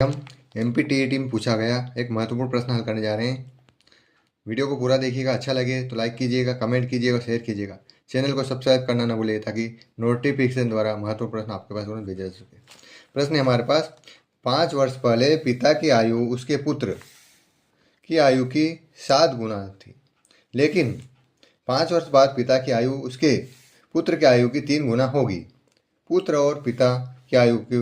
हम MPTET में पूछा गया एक महत्वपूर्ण प्रश्न हल करने जा रहे हैं। वीडियो को पूरा देखिएगा, अच्छा लगे तो लाइक कीजिएगा, कमेंट कीजिएगा, शेयर कीजिएगा। चैनल को सब्सक्राइब करना ना भूलिए ताकि नोटिफिकेशन द्वारा महत्वपूर्ण प्रश्न आपके पास तुरंत भेजा जा सके। प्रश्न है हमारे पास, 5 वर्ष पहले पिता की आयु उसके पुत्र की आयु की 7 गुना थी, लेकिन 5 वर्ष बाद पिता की आयु उसके पुत्र की आयु की 3 गुना होगी। पुत्र और पिता की आयु की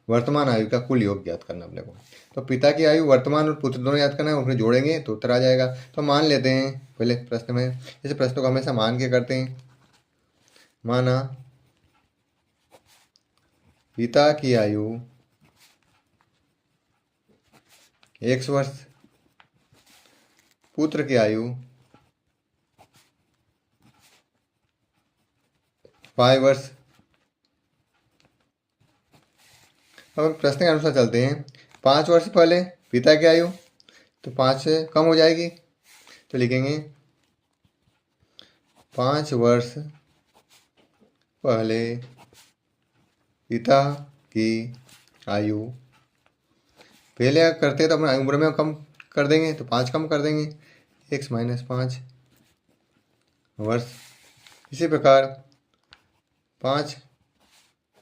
वर्तमान आयु का कुल योग ज्ञात करना अपने को। तो पिता की आयु वर्तमान और पुत्र दोनों याद करना है, उसमें जोड़ेंगे तो उत्तर आ जाएगा। तो मान लेते हैं पहले प्रश्न में, जैसे प्रश्न को हमेशा मान के करते हैं। माना पिता की आयु x वर्ष, पुत्र की आयु y वर्ष। अब प्रश्न के अनुसार चलते हैं। 5 वर्ष पहले पिता की आयु तो 5 से कम हो जाएगी, तो लिखेंगे 5 वर्ष पहले पिता की आयु। पहले करते तो अपना उम्र में कम कर देंगे, तो 5 कम कर देंगे, x - 5 वर्ष। इसी प्रकार 5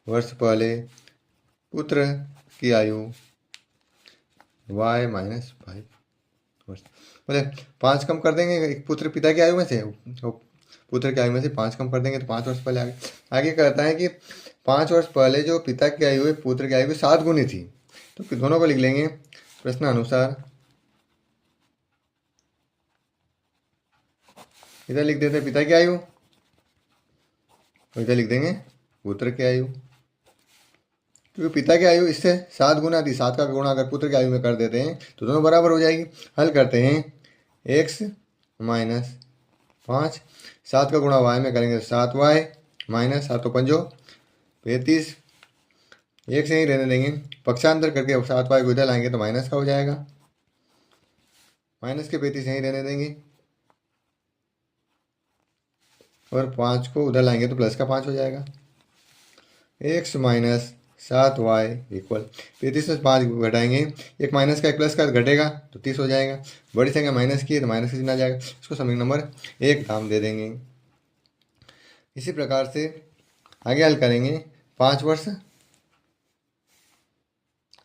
वर्ष पहले पुत्र की आयु y - 5 वर्ष। बोले 5 कम कर देंगे एक पुत्र पिता की आयु में से, पुत्र की आयु में से 5 कम कर देंगे तो 5 वर्ष पहले आगे कहता है कि 5 वर्ष पहले जो पिता की आयु है पुत्र की आयु की 7 गुनी थी। तो दोनों को लिख लेंगे प्रश्न अनुसार। इधर लिख देते हैं पिता की आयु, इधर लिख देंगे पुत्र की आयु। क्योंकि पिता की आयु इससे 7 गुना थी, 7 का गुणा अगर पुत्र की आयु में कर देते हैं तो दोनों बराबर हो जाएगी। हल करते हैं, x - 5, 7 का गुणा y में करेंगे तो 7y माइनस 7 तो 5 35, एक से ही रहने देंगे, पक्षांतर करके 7y को इधर लाएंगे तो माइनस का हो जाएगा, माइनस के 35 यहीं रहने देंगे और 5 को उधर लाएंगे तो प्लस का 5 हो जाएगा। x - 7y इक्वल 35 में 5 घटाएंगे, एक माइनस का एक प्लस का घटेगा तो 30 हो जाएगा। बड़ी संख्या माइनस की है तो माइनस का चिन्ह आ जाएगा, इसको समीकरण नंबर 1 नाम दे देंगे। इसी प्रकार से आगे हल करेंगे। 5 वर्ष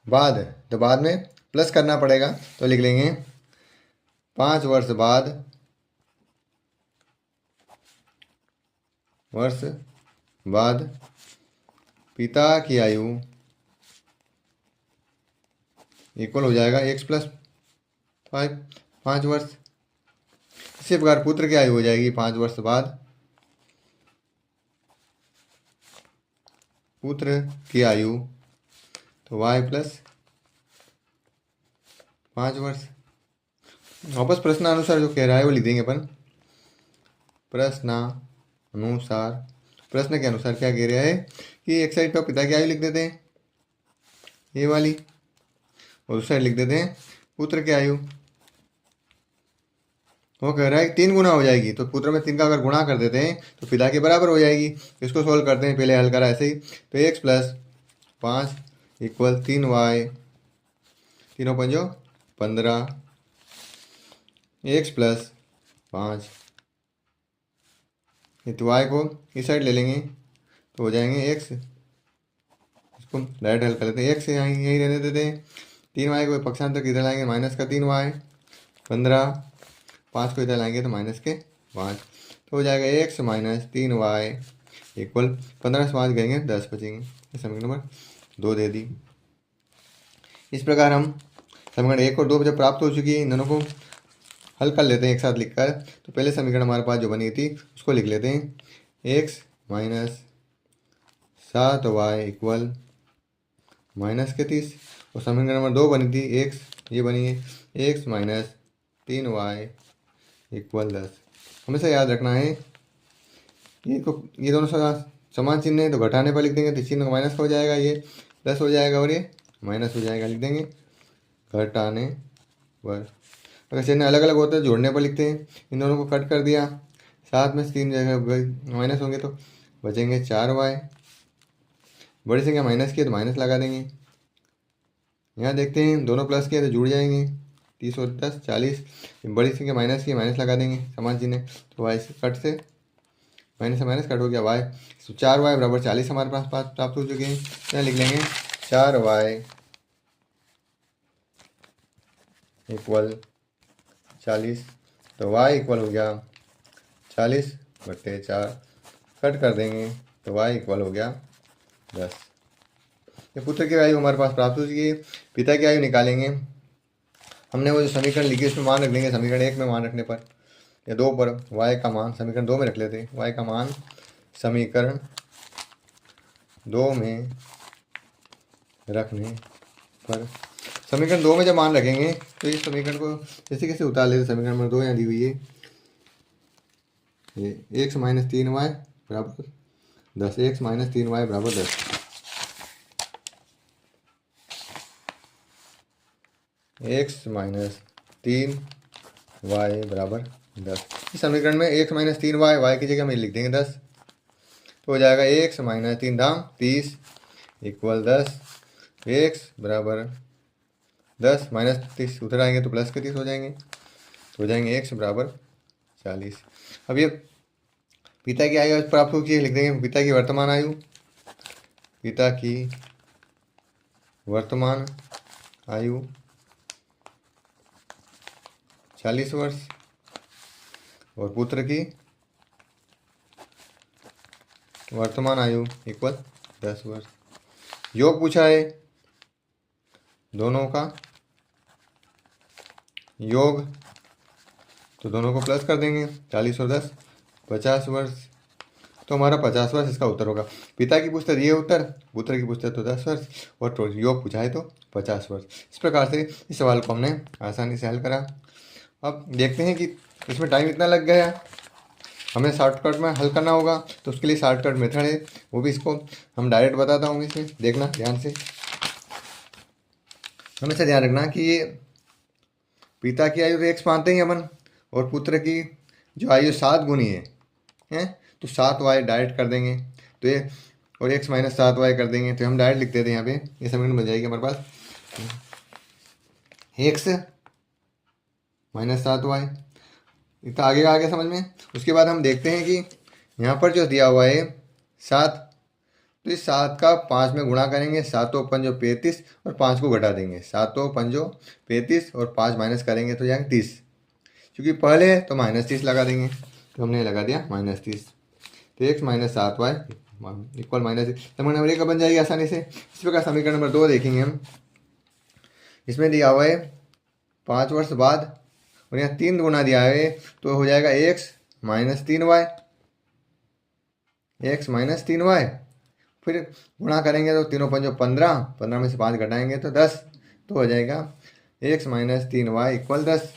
बाद, तो बाद में प्लस करना पड़ेगा तो लिख लेंगे 5 वर्ष बाद पिता की आयु इक्वल हो जाएगा x + 5, 5 वर्ष। इसी प्रकार पुत्र की आयु हो जाएगी 5 वर्ष बाद पुत्र की आयु तो y + 5 वर्ष। वापस प्रश्नानुसार जो कह रहा है वो लिख देंगे अपन। प्रश्नानुसार, प्रश्न के अनुसार क्या कह रहा है कि एक साइड पर पिता की आयु लिख देते हैं ये वाली, और उस साइड लिख देते हैं पुत्र की आयु। वो कह रहा है कि 3 गुना हो जाएगी, तो पुत्र में 3 का अगर गुणा कर देते हैं तो पिता के बराबर हो जाएगी। इसको सोल्व करते हैं, पहले हल करा ऐसे ही, तो x + 5 इक्वल 3y, 3 5 15, x + 5, तो y को इस साइड ले लेंगे तो हो जाएंगे x, इसको डायरेक्ट हल कर लेते हैं, x यहीं रहने देते हैं, 3y को पक्षांतर किधर लाएंगे माइनस का 3y, 15, 5 को इधर लाएंगे तो माइनस के 5, तो हो जाएगा x - 3y इक्वल 15 से 5 गएंगे 10 बचेंगे। समीकरण नंबर 2 दे दी। इस प्रकार हम समीकरण 1 और 2 जब प्राप्त हो चुकी है, इन दोनों को हल कर लेते हैं एक साथ लिखकर। तो पहले समीकरण हमारे पास जो बनी थी उसको लिख लेते हैं, x - 7y इक्वल -30, और समीकरण नंबर 2 बनी थी x, ये बनी है x - 3y इक्वल 10। हमेशा याद रखना है ये दोनों समान चिन्ह है तो घटाने पर लिख देंगे तो चिन्ह माइनस का हो जाएगा, ये प्लस हो जाएगा और ये माइनस हो जाएगा, लिख देंगे घटाने पर। अगर चिन्ह अलग अलग होते हैं जोड़ने पर लिखते हैं, इन दोनों को कट कर दिया, साथ में 3 जगह माइनस होंगे तो बचेंगे 4y, बड़ी संख्या माइनस की है तो माइनस लगा देंगे, यहाँ देखते हैं दोनों प्लस किए तो जुड़ जाएंगे, 30 और 10 40। बड़ी संख्या माइनस की, माइनस लगा देंगे समान चिन्ह, तो वाई से कट से माइनस से माइनस कट हो गया वाई। तो 4y बराबर 40 हमारे पास प्राप्त हो चुके हैं। यहाँ लिख लेंगे 4y इक्वल 40। तो y इक्वल हो गया 40/4, कट कर देंगे तो y इक्वल हो गया 10। ये पुत्र की आयु हमारे पास प्राप्त हो चुकी है। पिता की आयु निकालेंगे। हमने वो जो समीकरण लिखी उसमें मान रख लेंगे, समीकरण 1 में मान रखने पर या 2 पर y का मान समीकरण 2 में रख लेते हैं। y का मान समीकरण 2 में रखने पर, समीकरण 2 में जब मान रखेंगे तो इस समीकरण को जैसे कैसे उतार लेते। समीकरण नंबर 2 यहाँ दी हुई है, ये x - 3y बराबर 10, x - 3y बराबर 10। x - 3y बराबर 10। इस समीकरण में x - 3y y की जगह में लिख देंगे 10, तो हो जाएगा x - 3 दाम 30 इक्वल 10। x बराबर 10 - 30 उधर आएंगे तो प्लस के 30 हो जाएंगे, तो हो जाएंगे x बराबर 40। अब ये पिता की आयु प्राप्त हो चुकी है, लिख देंगे पिता की वर्तमान आयु, पिता की वर्तमान आयु 40 वर्ष और पुत्र की वर्तमान आयु इक्वल 10 वर्ष। योग पूछा है, दोनों का योग, तो दोनों को प्लस कर देंगे, 40 और 10 50 वर्ष। तो हमारा 50 वर्ष इसका उत्तर होगा। पिता की पुस्तक ये उत्तर, पुत्र की पुस्तक तो 10 वर्ष और योग पूछा है तो 50 वर्ष। इस प्रकार से इस सवाल को हमने आसानी से हल करा। अब देखते हैं कि इसमें टाइम इतना लग गया, हमें शॉर्टकट में हल करना होगा, तो उसके लिए शॉर्टकट मेथड है, वो भी इसको हम डायरेक्ट बताता हूँ। इसमें देखना ध्यान से, हमेशा ध्यान रखना कि ये पिता की आयु तो x मानते ही अपन, और पुत्र की जो आयु 7 गुनी है तो 7y डायरेक्ट कर देंगे, तो ये और x - 7y कर देंगे, तो हम डायरेक्ट लिख देते हैं यहाँ पे। ये समीकरण बन जाएगी हमारे पास x - 7y। इतना आगे समझ में। उसके बाद हम देखते हैं कि यहाँ पर जो दिया हुआ है 7, तो इस 7 का 5 में गुणा करेंगे, 7 × 5 = 35 और 5 को घटा देंगे, 7 × 5 = 35 और 5 माइनस करेंगे तो जाएंगे 30। क्योंकि पहले है तो -30 लगा देंगे, तो हमने लगा दिया -30। तो x - 7y इक्वल -30, समीकरण नंबर 1 बन जाएगी आसानी से। इस प्रकार समीकरण नंबर 2 देखेंगे हम, इसमें दिया हुआ है 5 वर्ष बाद और यहाँ 3 गुना दिया है, तो हो जाएगा x - 3y, x - 3y। फिर गुणा करेंगे तो 3 × 5 = 15, 15 में से 5 घटाएंगे तो 10, तो हो जाएगा x - 3y इक्वल 10।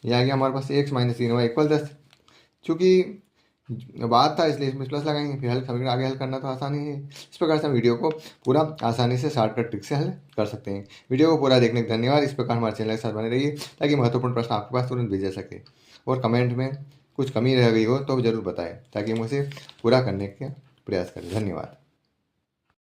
यह आ गया हमारे पास x - 3y इक्वल 10। चूँकि बात था इसलिए इसमें प्लस लगाएंगे, फिर समीकरण आगे हल करना तो आसानी है। इस प्रकार से हम वीडियो को पूरा आसानी से शॉर्टकट ट्रिक से हल कर सकते हैं। वीडियो को पूरा देखने का धन्यवाद। इस प्रकार हमारे चैनल के साथ बने रहिए ताकि महत्वपूर्ण प्रश्न आपके पास तुरंत भेजा सके, और कमेंट में कुछ कमी रह गई हो तो जरूर बताएं ताकि हम उसे पूरा करने का प्रयास करें। धन्यवाद।